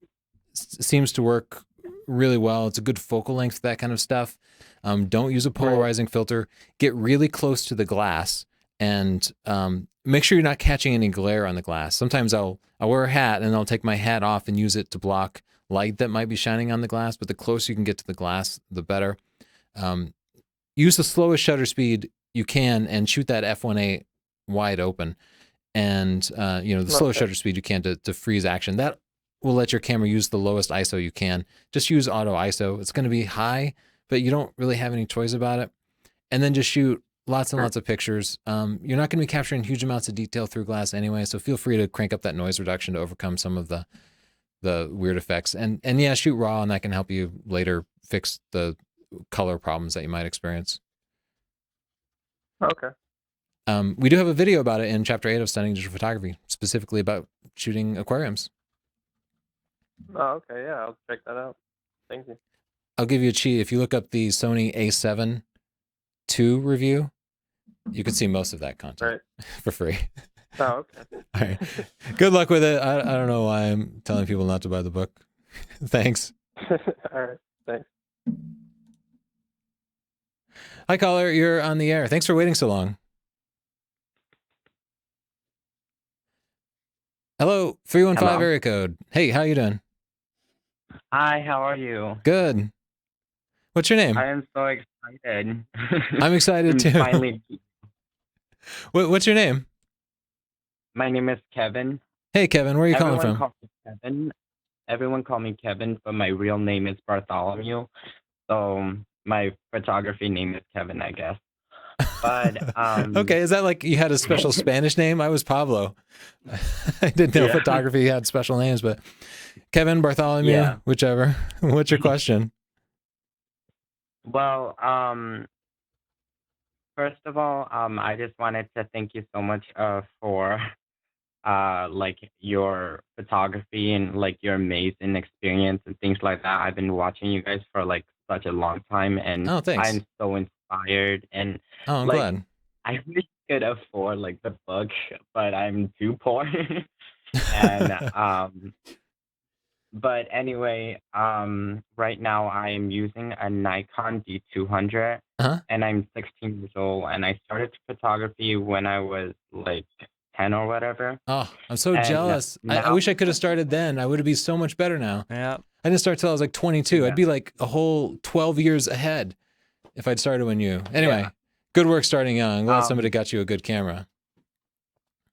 Speaker 1: seems to work really well. It's a good focal length for that kind of stuff. Don't use a polarizing filter. Get really close to the glass and make sure you're not catching any glare on the glass. Sometimes I'll wear a hat and I'll take my hat off and use it to block light that might be shining on the glass, but the closer you can get to the glass, the better. Use the slowest shutter speed you can and shoot that f1.8 wide open. And, the slowest shutter speed you can to freeze action. That will let your camera use the lowest ISO you can. Just use auto ISO. It's going to be high, but you don't really have any choice about it. And then just shoot lots and lots of pictures. You're not going to be capturing huge amounts of detail through glass anyway, so feel free to crank up that noise reduction to overcome some of the weird effects. And yeah, shoot raw, and that can help you later fix the color problems that you might experience.
Speaker 13: Okay.
Speaker 1: We do have a video about it in Chapter 8 of Stunning Digital Photography, specifically about shooting aquariums.
Speaker 13: Oh, okay. Yeah, I'll check that out. Thank you.
Speaker 1: I'll give you a cheat. If you look up the Sony A7 II review, you can see most of that content for free.
Speaker 13: Oh, okay.
Speaker 1: All right. Good luck with it. I don't know why I'm telling people not to buy the book. Thanks.
Speaker 13: All right. Thanks.
Speaker 1: Hi, caller. You're on the air. Thanks for waiting so long. Hello, 315 area code. Hey, how you doing?
Speaker 14: Hi, how are you?
Speaker 1: Good. What's your name?
Speaker 14: I am so excited.
Speaker 1: I'm excited too.
Speaker 14: Finally.
Speaker 1: What's your name?
Speaker 14: My name is Kevin.
Speaker 1: Hey, Kevin. Where are you calling from?
Speaker 14: Calls me Kevin. Everyone call me Kevin, but my real name is Bartholomew. So my photography name is Kevin, I guess. But
Speaker 1: okay, is that like you had a special Spanish name? I was Pablo. I didn't know photography had special names, but Kevin, Bartholomew, whichever. What's your question?
Speaker 14: Well, first of all, I just wanted to thank you so much for like your photography and like your amazing experience and things like that. I've been watching you guys for like such a long time, and I'm so inspired. And
Speaker 1: I'm
Speaker 14: like,
Speaker 1: glad.
Speaker 14: I wish I could afford like the book, but I'm too poor. And but anyway, right now I am using a Nikon D200, and I'm 16 years old, and I started photography when I was like 10 or whatever.
Speaker 1: Oh, I'm so jealous. I wish I could have started then. I would have been so much better now.
Speaker 4: Yeah.
Speaker 1: I didn't start till I was like 22. I'd be like a whole 12 years ahead if I'd started when you. Anyway, good work starting young. Glad somebody got you a good camera.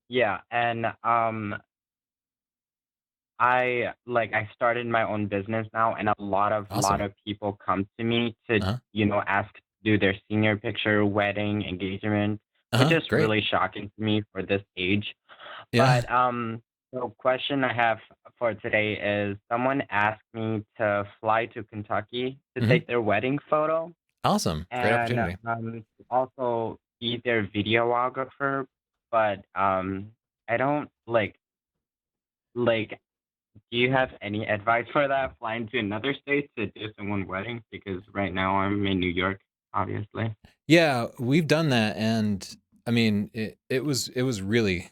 Speaker 14: Yeah, and I started my own business now, and a lot of people come to me to ask to do their senior picture, wedding, engagement, which is really shocking to me for this age.
Speaker 1: Yeah.
Speaker 14: But the question I have for today is someone asked me to fly to Kentucky to take their wedding photo.
Speaker 1: Awesome. Great opportunity.
Speaker 14: And also be their videographer, but I don't like do you have any advice for that, flying to another state to do someone's wedding? Because right now I'm in New York, obviously.
Speaker 1: Yeah, we've done that, and I mean, it was really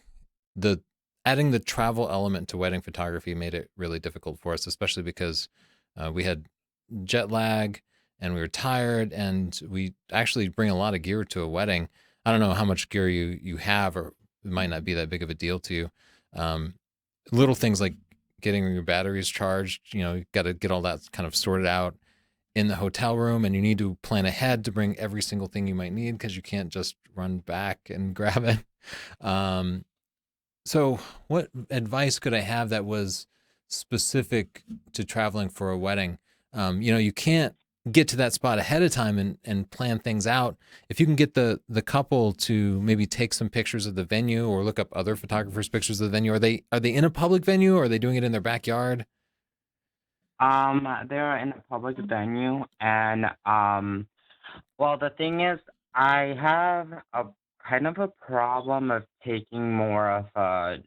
Speaker 1: adding the travel element to wedding photography made it really difficult for us, especially because we had jet lag and we were tired, and we actually bring a lot of gear to a wedding. I don't know how much gear you have, or it might not be that big of a deal to you. Little things like getting your batteries charged, you got to get all that kind of sorted out in the hotel room, and you need to plan ahead to bring every single thing you might need because you can't just run back and grab it. So what advice could I have that was specific to traveling for a wedding? You can't get to that spot ahead of time and plan things out. If you can get the couple to maybe take some pictures of the venue or look up other photographers' pictures of the venue, are they in a public venue, or are they doing it in their backyard?
Speaker 14: They're in a public venue, and well, the thing is, I have a kind of a problem of taking more of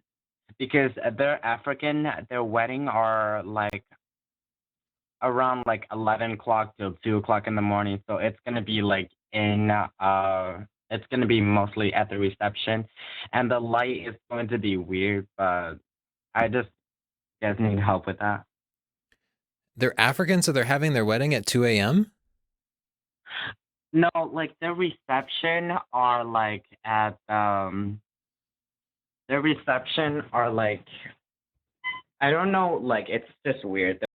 Speaker 14: because they're African, their wedding are like around like 11 o'clock till 2 o'clock in the morning. So it's gonna be like it's gonna be mostly at the reception, and the light is going to be weird. But I just guys need help with that.
Speaker 1: They're African, so they're having their wedding at 2 a.m.?
Speaker 14: No, like the reception are like at the reception are like I don't know, like it's just weird. The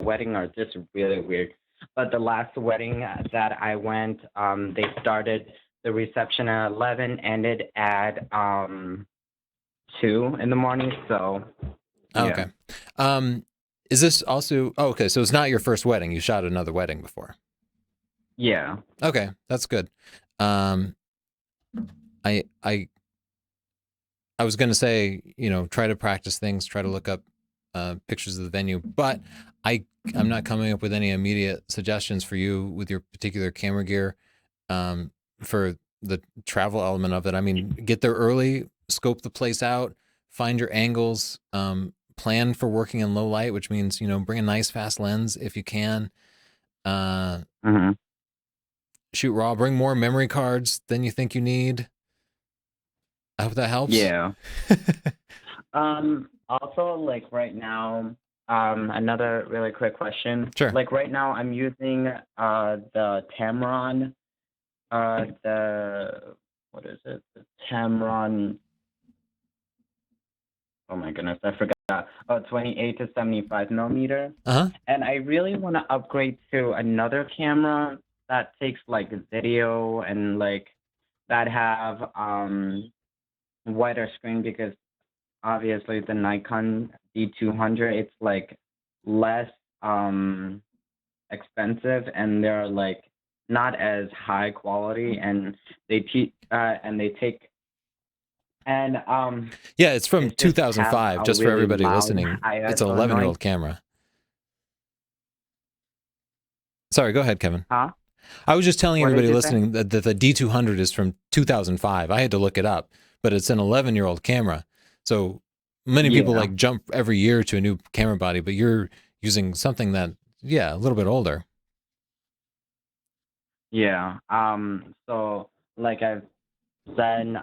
Speaker 14: wedding are just really weird. But the last wedding that I went, they started the reception at 11, ended at 2 in the morning. So
Speaker 1: Oh,
Speaker 14: yeah.
Speaker 1: okay. Is this also? Oh, okay. So it's not your first wedding. You shot another wedding before.
Speaker 14: Yeah.
Speaker 1: Okay, that's good. I was going to say, try to practice things, try to look up pictures of the venue, but I'm not coming up with any immediate suggestions for you with your particular camera gear for the travel element of it. I mean, get there early, scope the place out, find your angles, plan for working in low light, which means, bring a nice fast lens if you can. Shoot raw, bring more memory cards than you think you need. I hope that helps.
Speaker 14: Yeah. Also, like right now, another really quick question.
Speaker 1: Sure.
Speaker 14: Like right now, I'm using the Tamron, what is it? The Tamron. Oh my goodness, I forgot. 28 to 75 millimeter. And I really want to upgrade to another camera that takes like video and like that have wider screen, because obviously the Nikon D200, it's like less expensive, and they're like not as high quality, and they take
Speaker 1: yeah, it's from
Speaker 14: it just
Speaker 1: 2005.
Speaker 14: have a
Speaker 1: Just for
Speaker 14: really
Speaker 1: everybody
Speaker 14: loud
Speaker 1: listening, it's an
Speaker 14: ISO
Speaker 1: 11-year-old
Speaker 14: noise.
Speaker 1: camera. Sorry, go ahead, Kevin.
Speaker 14: Huh?
Speaker 1: I was just telling
Speaker 14: What did
Speaker 1: everybody
Speaker 14: you say?
Speaker 1: listening that the D200 is from 2005. I had to look it up, but it's an 11-year-old camera. So many people
Speaker 14: Yeah.
Speaker 1: like jump every year to a new camera body, but you're using something that, a little bit older.
Speaker 14: Yeah. So like I've said,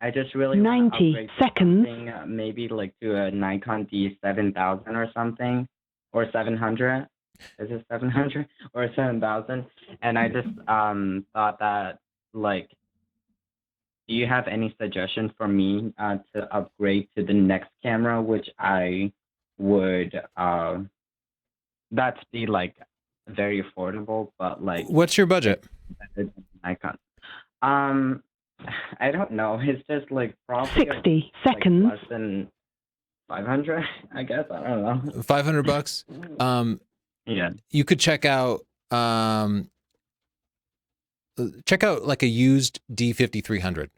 Speaker 14: I just really want to
Speaker 15: 90
Speaker 14: upgrade to
Speaker 15: seconds.
Speaker 14: something, maybe like to a Nikon D7000 or something, or 700. Is it 700 or 7000? And I just thought that, like, do you have any suggestion for me to upgrade to the next camera, which I would that's be like very affordable, but like
Speaker 1: What's your budget?
Speaker 14: Nikon. I don't know. It's just like probably
Speaker 15: 60
Speaker 14: like
Speaker 15: seconds.
Speaker 14: less than 500, I guess. I don't know.
Speaker 1: $500.
Speaker 14: Yeah.
Speaker 1: You could check out like a used D5300.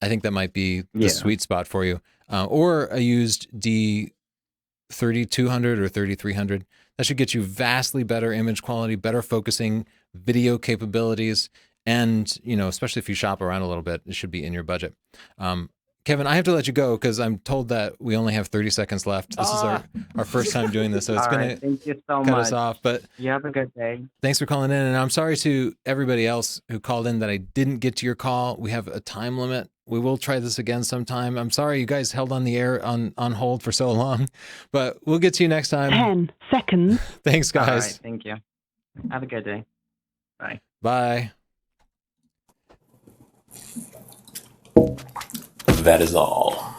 Speaker 1: I think that might be the sweet spot for you, or a used D3200 or 3300. That should get you vastly better image quality, better focusing, video capabilities, and especially if you shop around a little bit, it should be in your budget. Kevin, I have to let you go because I'm told that we only have 30 seconds left. This is our first time doing this, so it's going to
Speaker 14: Thank you so
Speaker 1: cut
Speaker 14: much.
Speaker 1: us off. But
Speaker 14: you have a good day.
Speaker 1: Thanks for calling in, and I'm sorry to everybody else who called in that I didn't get to your call. We have a time limit. We will try this again sometime. I'm sorry you guys held on the air on hold for so long, but we'll get to you next time.
Speaker 15: 10 seconds.
Speaker 1: Thanks, guys.
Speaker 14: All right, thank you. Have a good day. Bye.
Speaker 1: Bye.
Speaker 16: That is all.